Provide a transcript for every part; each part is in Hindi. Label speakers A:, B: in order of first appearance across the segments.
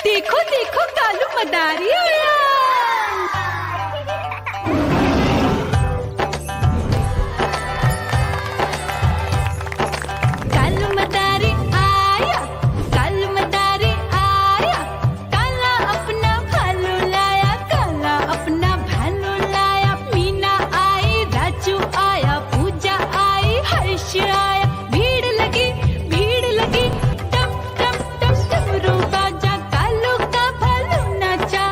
A: देखो देखो कालू मदारी आया। कालू मदारी आया, कालू मदारी आया। काला अपना भालू लाया, काला अपना भालू लाया। मीना आई, राजू आया, पूजा आई, हर्ष आया। भीड़ लगी टम टम टम डमरू बाजा। कालू का भालू नाचा।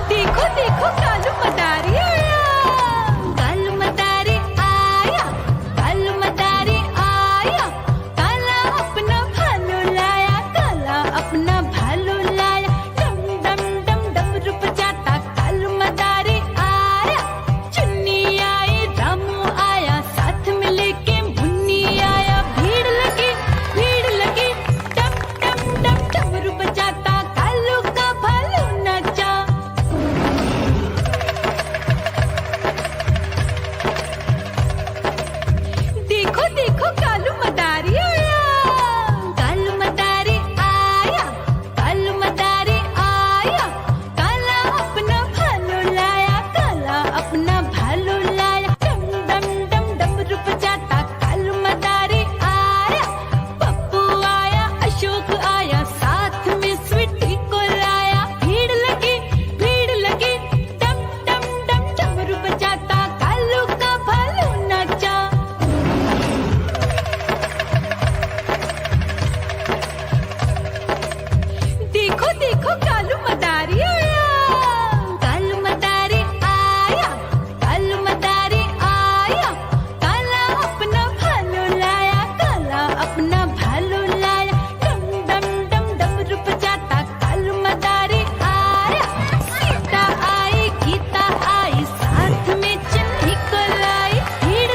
A: देखो देखो कालू मदारी आया, कालू मदारी आया, कालू मदारी आया। काला अपना भालू लाया, काला अपना भालू लाया। डम डम डम डमरू बजाता कालू मदारी आया। चुन्नी आई, रामू आया, साथ में लेके मुन्नी आया। भीड़ लगी टम टम टम डमरू बजाता कालू का भालू नाचा। देखो देखो कालू मदारी आया, कालू मदारी आया, कालू मदारी आया। काला अपना भालू लाया, काला अपना भालू लाया। डम डम डम डमरू बजाता कालू मदारी आया। पप्पू आया, अशोक आया, साथ में स्वीटी को लाया। भीड़ लगी टम टम डम डमरू बजाता कालू का भालू नाचा। देखो देखो कालू मदारी आया, कालू मदारी आया, कालू मदारी आया। काला अपना भालू लाया, काला अपना भालू लाया। डम डम डम डमरू बजाता कालू मदारी आया। सीता आई, गीता आई, साथ में चन्नी को लाई। भीड़ लगी टम टम डम डमरू बजाता कालू का भालू नाचा। देखो देखो कालू मदारी आया, कालू मदारी आया, काला अपना भालू लाया, काला अपना भालू लाया। डम डम डम डमरू बजाता कालू मदारी आया। सीता आई, गीता आई, साथ में चन्नी को लाई। भीड़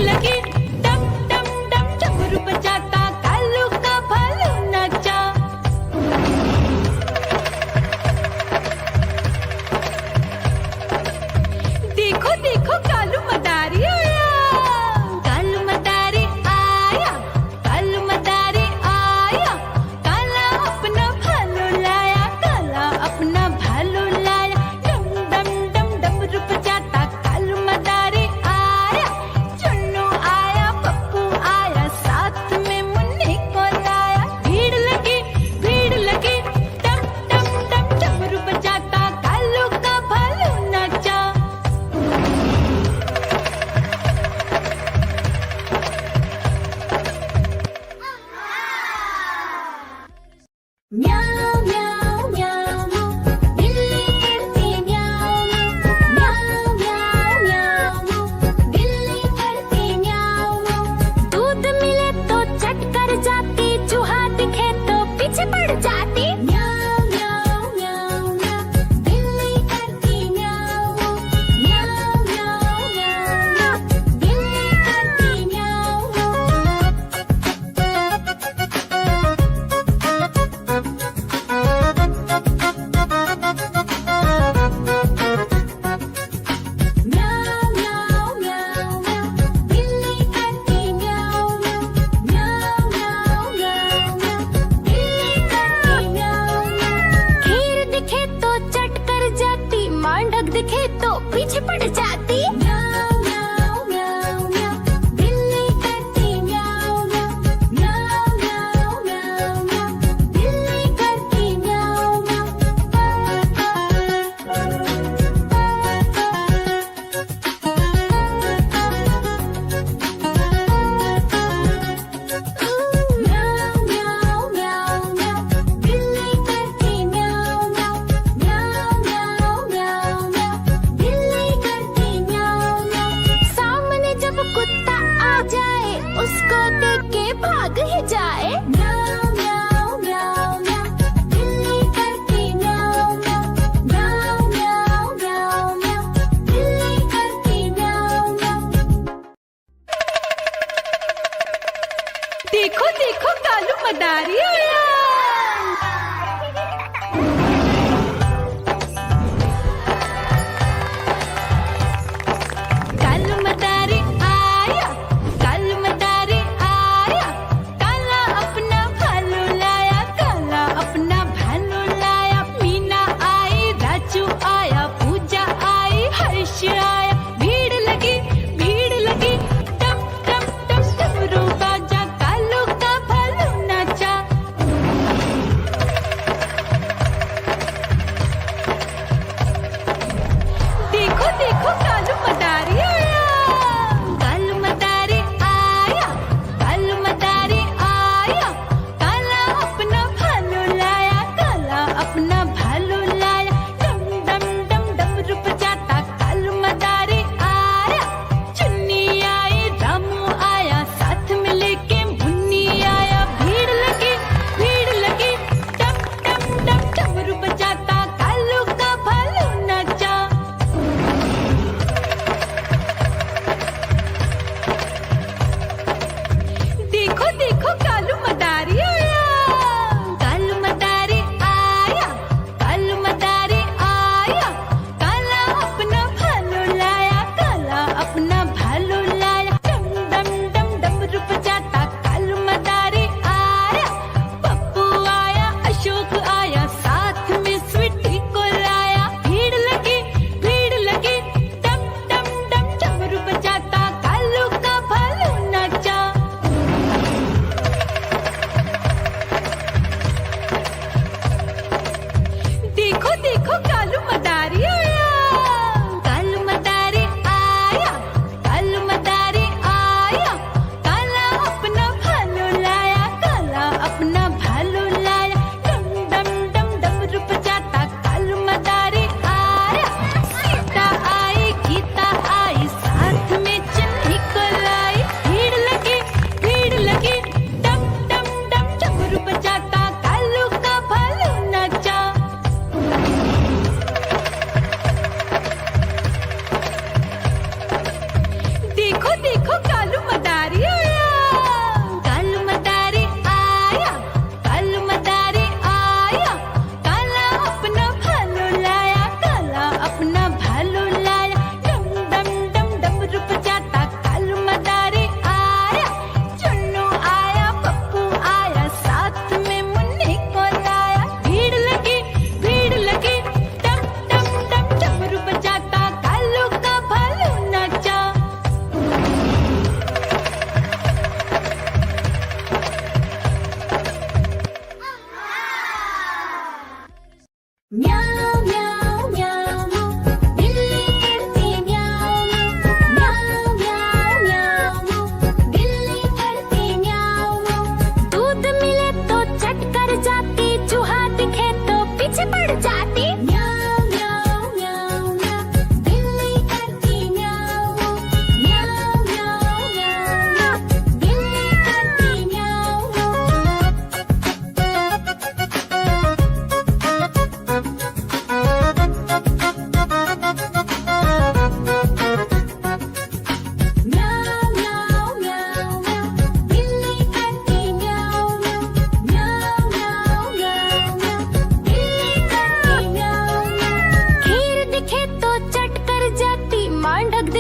A: लगी टम टम डम डमरू बजाता कालू का देखो देखो कालू मदारी आया, कालू मदारी आया, कालू मदारी आया। काला अपना भालू लाया, काला अपना भालू लाया। डम डम डम डमरू बजाता कालू मदारी आया। चुन्नू आया, पप्पू आया, साथ में मुन्नी को लाया। भीड़ लगी टम टम टम डमरू बजाता कालू का भालू नाचा।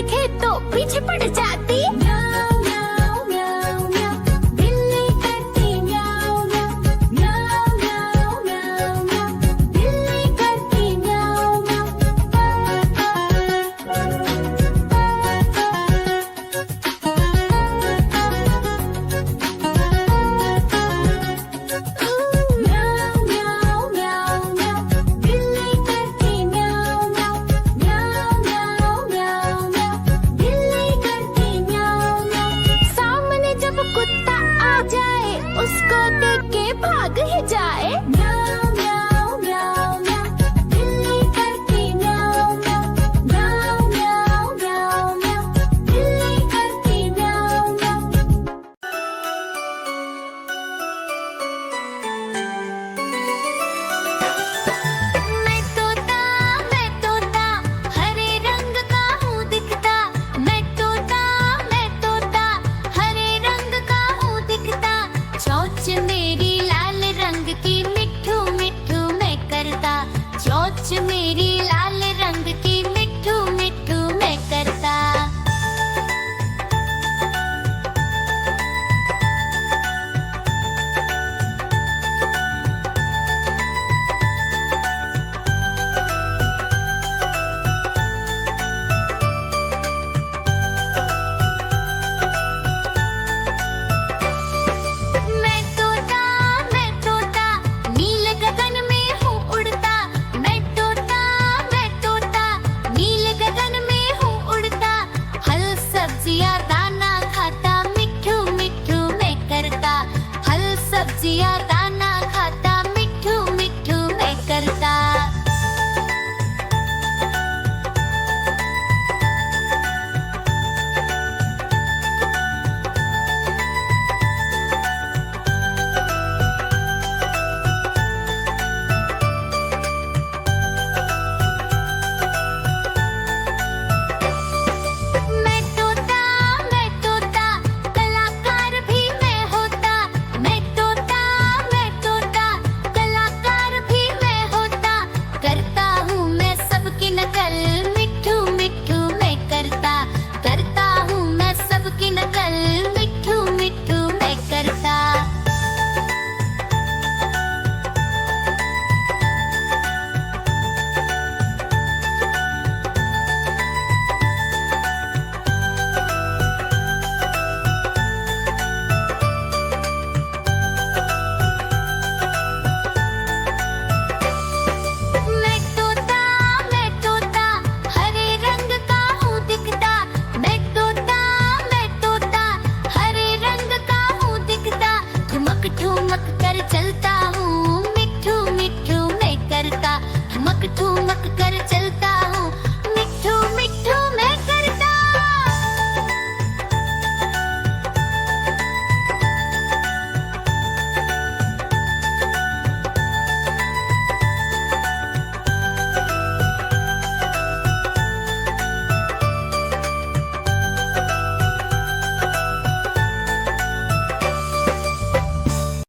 B: देखे तो पीछे पड़ जाती।